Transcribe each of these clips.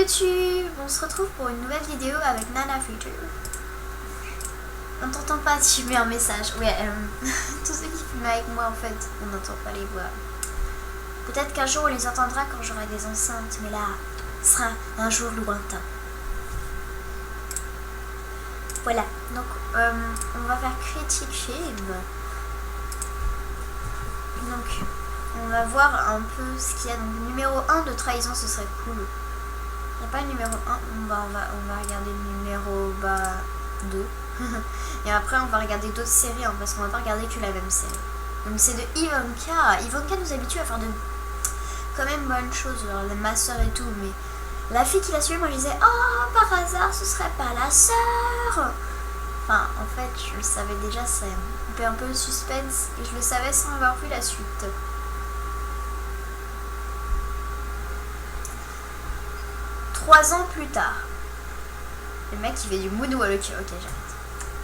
YouTube, on se retrouve pour une nouvelle vidéo avec Nana Future. On t'entend pas si je mets un message. Ouais, tous ceux qui filment avec moi en fait, on n'entend pas les voix. Peut-être qu'un jour on les entendra quand j'aurai des enceintes, mais là, ce sera un jour lointain. Voilà, donc on va faire critique film. Donc on va voir un peu ce qu'il y a. Donc numéro 1 de trahison, ce serait cool. Il n'y a pas le numéro 1, on va regarder le numéro 2. Et après on va regarder d'autres séries hein, parce qu'on va pas regarder que la même série. Donc c'est de Ivanka. Ivanka nous habitue à faire de quand même bonnes choses, genre ma soeur et tout, mais la fille qui l'a suivi, moi je disais oh par hasard ce serait pas la sœur. Enfin en fait je le savais déjà, ça coupait un peu le suspense et je le savais sans avoir vu la suite. Trois ans plus tard. Le mec il fait du moonwalk. Ok,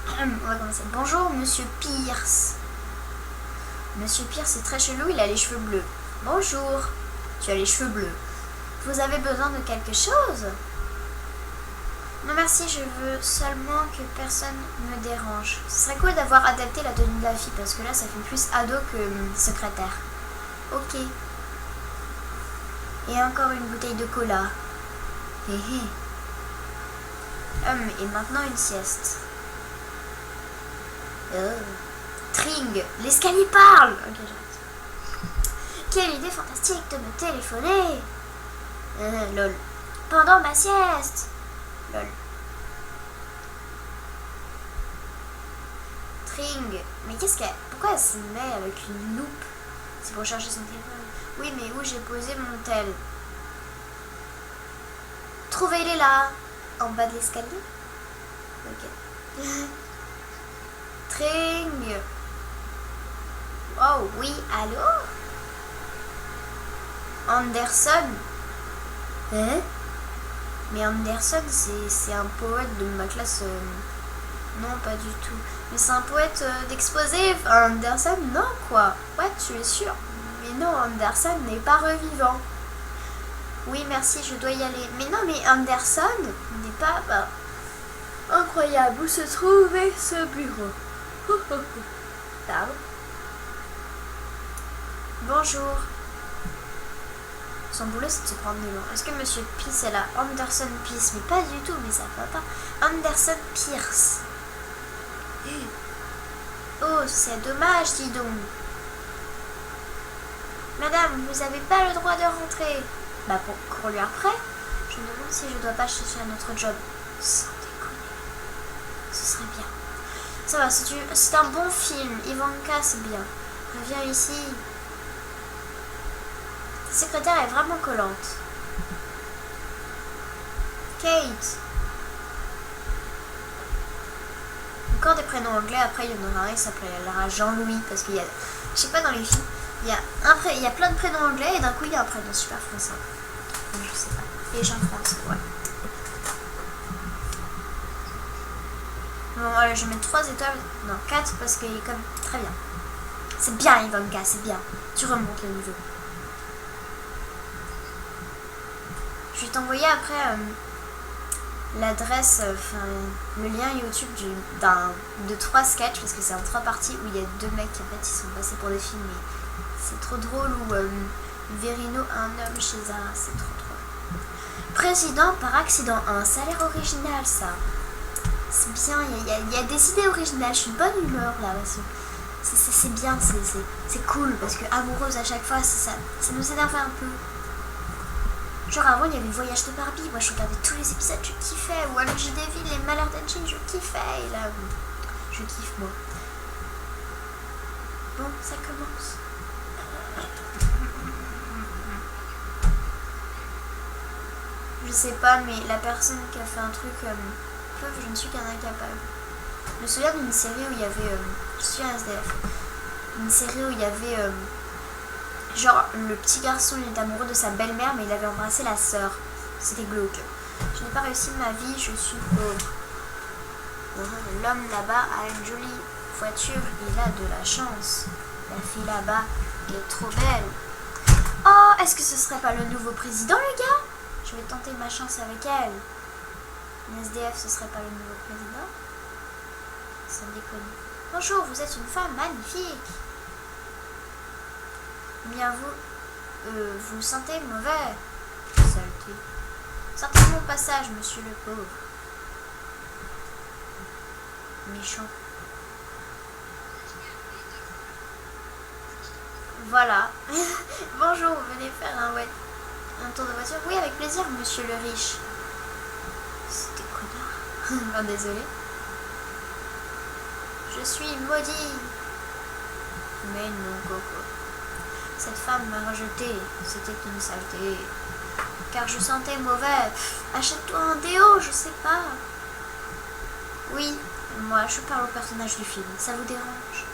j'arrête. On va commencer. Bonjour Monsieur Pierce. Monsieur Pierce est très chelou, il a les cheveux bleus. Bonjour. Tu as les cheveux bleus. Vous avez besoin de quelque chose? Non merci, je veux seulement que personne me dérange. Ce serait cool d'avoir adapté la tenue de la fille parce que là ça fait plus ado que secrétaire. Ok. Et encore une bouteille de cola. Hé hé. Et maintenant une sieste. Tring, l'escalier parle. Ok, j'arrête. Quelle idée fantastique de me téléphoner. Lol. Pendant ma sieste. Lol. Tring, mais qu'est-ce qu'elle... Pourquoi elle se met avec une loupe? C'est pour chercher son téléphone. Oui, mais où j'ai posé mon tel? Trouvez-les là. En bas de l'escalier. Ok. Tring. Oh oui, allô? Anderson. Hein? Mais Anderson, c'est un poète de ma classe. Non, pas du tout. Mais c'est un poète d'exposé. Anderson, non quoi. Ouais, tu es sûr? Mais non, Anderson n'est pas revivant. Oui, merci, je dois y aller. Mais non, mais Anderson n'est pas... Incroyable, où se trouvait ce bureau? Pardon. Bonjour. Son boulot, c'est de se prendre des noms. Est-ce que Monsieur Peace est là? Anderson Peace, mais pas du tout, mais ça va pas. Anderson Pierce. Oh, c'est dommage, dis donc. Madame, vous n'avez pas le droit de rentrer. Bah pour courir après, je me demande si je dois pas chercher un autre job. Sans déconner. Ce serait bien. Ça va, c'est un bon film. Ivanka, c'est bien. Reviens ici. Ta secrétaire est vraiment collante. Kate. Encore des prénoms anglais. Après, il y en aura un qui s'appellera Jean-Louis. Parce qu'il y a... Je sais pas, dans les films, il y a plein de prénoms anglais et d'un coup, il y a un prénom super français. Je sais pas. Et Jean-François, ouais. Bon, allez, je vais mettre 3 étoiles. Non, 4 parce qu'il est comme très bien. C'est bien, Ivanka, c'est bien. Tu remontes le niveau. Je vais t'envoyer après l'adresse, le lien YouTube de 3 sketchs parce que c'est en 3 parties où il y a 2 mecs qui en fait ils sont passés pour des films. Mais c'est trop drôle où Verino un homme chez Zara, c'est trop drôle. Président par accident 1, ça a l'air original ça. C'est bien, il y a des idées originales, je suis de bonne humeur là. C'est bien, c'est cool parce que amoureuse à chaque fois, ça nous énerve un peu. Genre avant il y avait le voyage de Barbie, moi je regardais tous les épisodes, je kiffais. Ou alors J-Devil, les malheurs d'Anjin, je kiffais. Et là, je kiffe moi. Bon, ça commence. Je sais pas, mais la personne qui a fait un truc, je ne suis qu'un incapable. Je me souviens d'une série où il y avait, je suis un SDF, une série où il y avait, genre le petit garçon il était amoureux de sa belle-mère mais il avait embrassé la sœur. C'était glauque. Je n'ai pas réussi ma vie, je suis pauvre. L'homme là-bas a une jolie voiture, il a de la chance. La fille là-bas est trop belle. Oh, est-ce que ce serait pas le nouveau président, le gars? Je Je vais tenter ma chance avec elle. Une SDF, ce serait pas le nouveau président? Ça déconne. Bonjour, vous êtes une femme magnifique. Bien vous vous sentez mauvais. Saleté. Sortez de mon passage, monsieur le pauvre. Méchant. Voilà. Bonjour, vous venez faire un tour de voiture? Oui, avec plaisir, monsieur le riche. C'était connard. Enfin, désolé. Je suis maudit. Mais non, Coco. Cette femme m'a rejeté. C'était une saleté. Car je sentais mauvais. Achète-toi un déo, je sais pas. Oui, moi je parle au personnage du film. Ça vous dérange?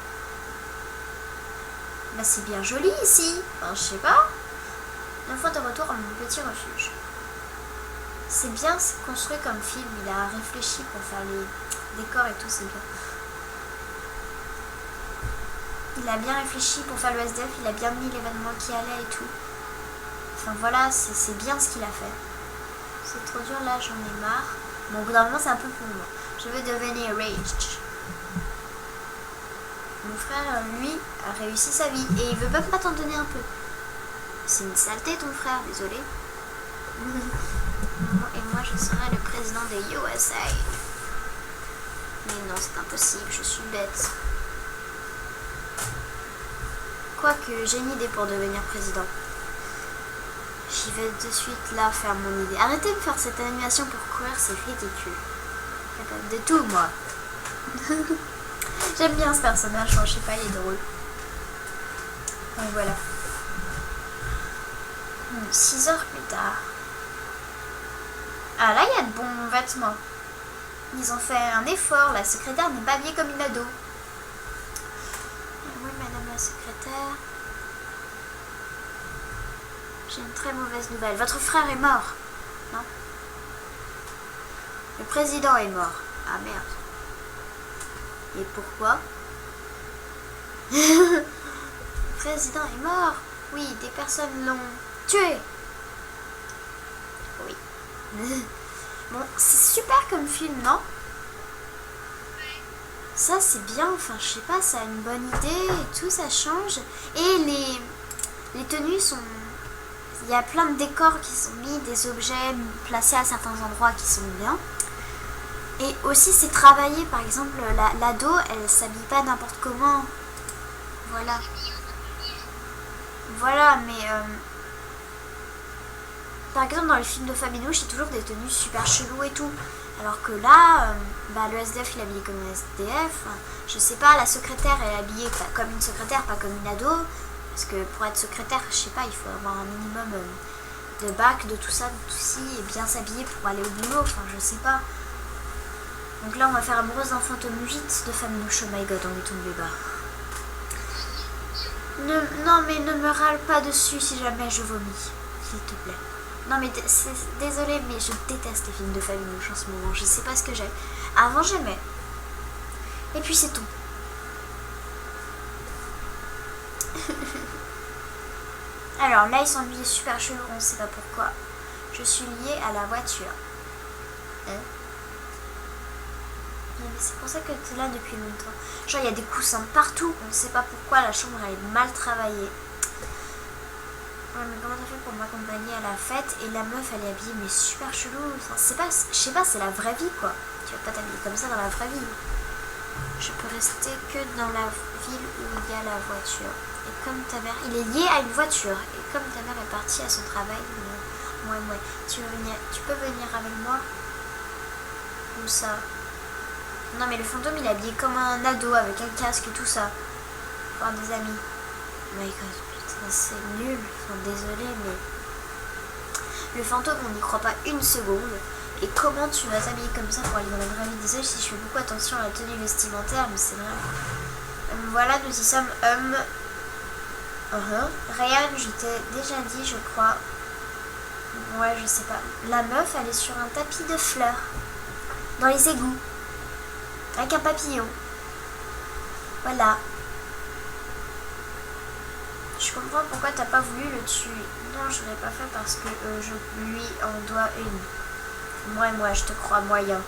Bah c'est bien joli ici. Enfin, je sais pas. Une fois de retour à mon petit refuge. C'est bien construit comme film. Il a réfléchi pour faire les décors et tout, c'est bien. Il a bien réfléchi pour faire le SDF. Il a bien mis l'événement qui allait et tout. Enfin voilà, c'est bien ce qu'il a fait. C'est trop dur là, j'en ai marre. Bon, au bout d'un moment, c'est un peu pour moi. Je veux devenir rich. Mon frère, lui, a réussi sa vie et il veut même pas t'en donner un peu. C'est une saleté ton frère, désolé. Et moi, je serai le président des USA. Mais non, c'est impossible, je suis bête. Quoique, j'ai une idée pour devenir président. J'y vais de suite là faire mon idée. Arrêtez de faire cette animation pour courir, c'est ridicule. Capable de tout, moi. J'aime bien ce personnage, je sais pas, il est drôle. Donc voilà. 6 heures plus tard. Ah là, il y a de bons vêtements. Ils ont fait un effort, la secrétaire n'est pas habillée comme une ado. Oui, madame la secrétaire. J'ai une très mauvaise nouvelle. Votre frère est mort. Non? Le président est mort. Ah merde. Et pourquoi? Le président est mort. Oui, des personnes l'ont tué. Oui. Bon, c'est super comme film, non? Ça, c'est bien. Enfin, je sais pas, ça a une bonne idée et tout, ça change. Et les tenues sont... Il y a plein de décors qui sont mis, des objets placés à certains endroits qui sont bien. Et aussi c'est travaillé, par exemple l'ado elle s'habille pas n'importe comment. Voilà. Voilà, mais par exemple dans les films de Faminouche, c'est toujours des tenues super cheloues et tout. Alors que là, le SDF il est habillé comme un SDF. Je sais pas, la secrétaire elle est habillée comme une secrétaire, pas comme une ado. Parce que pour être secrétaire, je sais pas, il faut avoir un minimum de bac, de tout ça, de tout ci, et bien s'habiller pour aller au boulot, enfin je sais pas. Donc là on va faire Amoureuse d'un fantôme 8 de Faminouche. Oh my god, on est tombé bas. Non mais ne me râle pas dessus si jamais je vomis, s'il te plaît. Non mais désolé, mais je déteste les films de Faminouche en ce moment, je sais pas ce que j'ai. Avant j'aimais. Et puis c'est tout. Alors là ils sont habillés super chelous, on sait pas pourquoi. Je suis liée à la voiture. Mais c'est pour ça que tu es là depuis longtemps. Genre il y a des coussins partout, on sait pas pourquoi, la chambre elle est mal travaillée. Ouais, mais comment t'as fait pour m'accompagner à la fête? Et la meuf elle est habillée mais super chelou. Enfin, c'est pas, je sais pas, c'est la vraie vie quoi. Tu vas pas t'habiller comme ça dans la vraie vie. Je peux rester que dans la ville où il y a la voiture. Et comme ta mère, il est lié à une voiture. Et comme ta mère est partie à son travail, ouais, tu peux venir avec moi? Où ça? Non mais le fantôme il est habillé comme un ado avec un casque et tout ça. Enfin des amis. Oh my god, putain c'est nul. Enfin désolé mais... Le fantôme on n'y croit pas une seconde. Et comment tu vas t'habiller comme ça pour aller dans la vraie vie? Désolé si je fais beaucoup attention à la tenue vestimentaire, mais c'est vrai. Voilà, nous y sommes. Ryan, je t'ai déjà dit, je crois. Ouais, je sais pas. La meuf, elle est sur un tapis de fleurs. Dans les égouts. Avec un papillon. Voilà. Je Je comprends pourquoi t'as pas voulu le tuer. Non, je l'ai pas fait parce que je lui en dois une. Moi, je te crois moyen.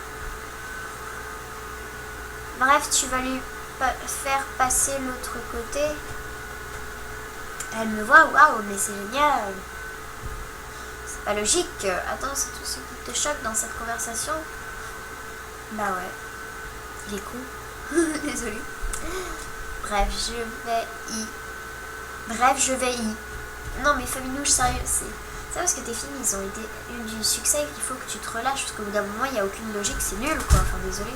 Bref, tu vas lui faire passer l'autre côté. Elle me voit, waouh, mais c'est génial. C'est pas logique. Attends, c'est tout ce qui te choque dans cette conversation? Bah ouais. Il est con. Désolée. Bref, je vais y. Non mais Faminouche, sérieux, c'est parce que tes films ils ont été eu du succès qu'il faut que tu te relâches parce qu'au bout d'un moment il n'y a aucune logique, c'est nul quoi, enfin désolé.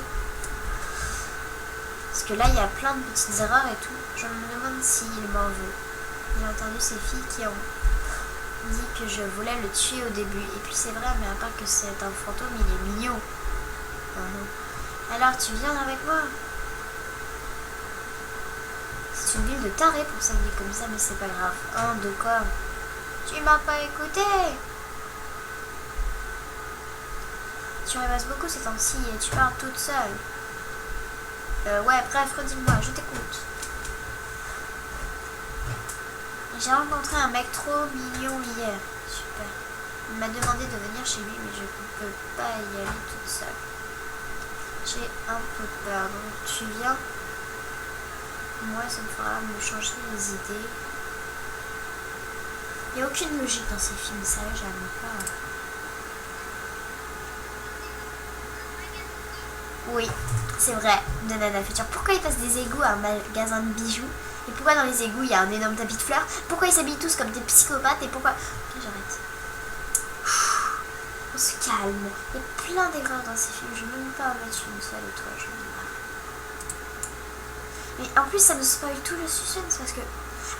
Parce que là il y a plein de petites erreurs et tout, je me demande s'il m'en veut. J'ai entendu ces filles qui ont dit que je voulais le tuer au début et puis c'est vrai, mais à part que c'est un fantôme, il est mignon. Alors tu viens avec moi? C'est une ville de tarés pour s'habiller comme ça, mais c'est pas grave. Hein, de quoi? Tu m'as pas écouté? Tu rêvasses beaucoup ces temps-ci et tu parles toute seule. Ouais, bref, redis-moi, je t'écoute. J'ai rencontré un mec trop mignon hier. Super. Il m'a demandé de venir chez lui, mais je ne peux pas y aller toute seule. J'ai un peu peur, donc tu viens? Moi, ça me fera me changer les idées. Il n'y a aucune logique dans ces films, sérieux, j'aime pas. Oui, c'est vrai, de Nana Future. Pourquoi ils passent des égouts à un magasin de bijoux? Et pourquoi dans les égouts, il y a un énorme tapis de fleurs? Pourquoi ils s'habillent tous comme des psychopathes? Et pourquoi... Ok, j'arrête. On se calme. Il y a plein d'erreurs dans ces films. Je ne veux même pas en mettre une seule et toi, je me dis. Mais en plus, ça me spoil tout le suspense parce que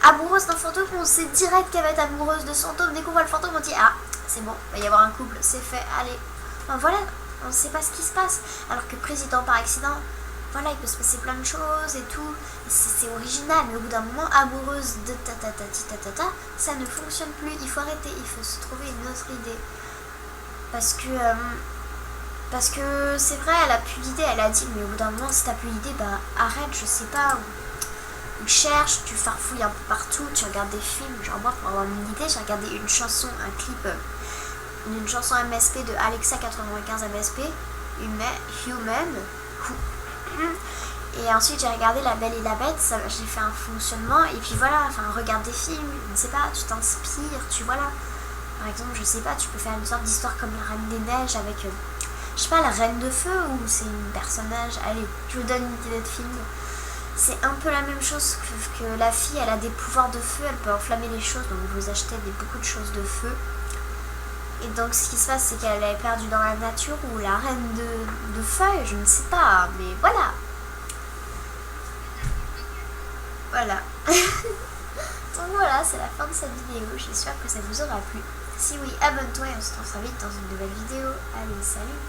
amoureuse d'un fantôme, on sait direct qu'elle va être amoureuse de ce fantôme. Dès qu'on voit le fantôme, on dit ah, c'est bon, il va y avoir un couple, c'est fait, allez. Enfin voilà, on ne sait pas ce qui se passe. Alors que président par accident, voilà, il peut se passer plein de choses et tout. C'est original, mais au bout d'un moment, amoureuse de ta, ça ne fonctionne plus. Il faut arrêter, il faut se trouver une autre idée. Parce que c'est vrai, elle a plus d'idée, elle a dit, mais au bout d'un moment, si t'as plus d'idée, bah arrête, je sais pas, ou cherche, tu farfouilles un peu partout, tu regardes des films. Genre moi, pour avoir une idée, j'ai regardé une chanson, un clip, une chanson MSP de Alexa 95 MSP, Human. Et ensuite j'ai regardé La Belle et la Bête, j'ai fait un fonctionnement, et puis voilà, enfin regarde des films, je ne sais pas, tu t'inspires, tu vois là. Par exemple, je sais pas, tu peux faire une sorte d'histoire comme La Reine des Neiges avec, je sais pas, la Reine de Feu, ou c'est une personnage, allez, je vous donne une idée de film. C'est un peu la même chose que la fille, elle a des pouvoirs de feu, elle peut enflammer les choses, donc vous achetez beaucoup de choses de feu. Et donc ce qui se passe, c'est qu'elle est perdue dans la nature, ou la Reine de Feuilles, je ne sais pas, mais voilà. Voilà. Donc voilà, c'est la fin de cette vidéo, j'espère que ça vous aura plu. Si oui, abonne-toi et on se retrouve vite dans une nouvelle vidéo. Allez, salut!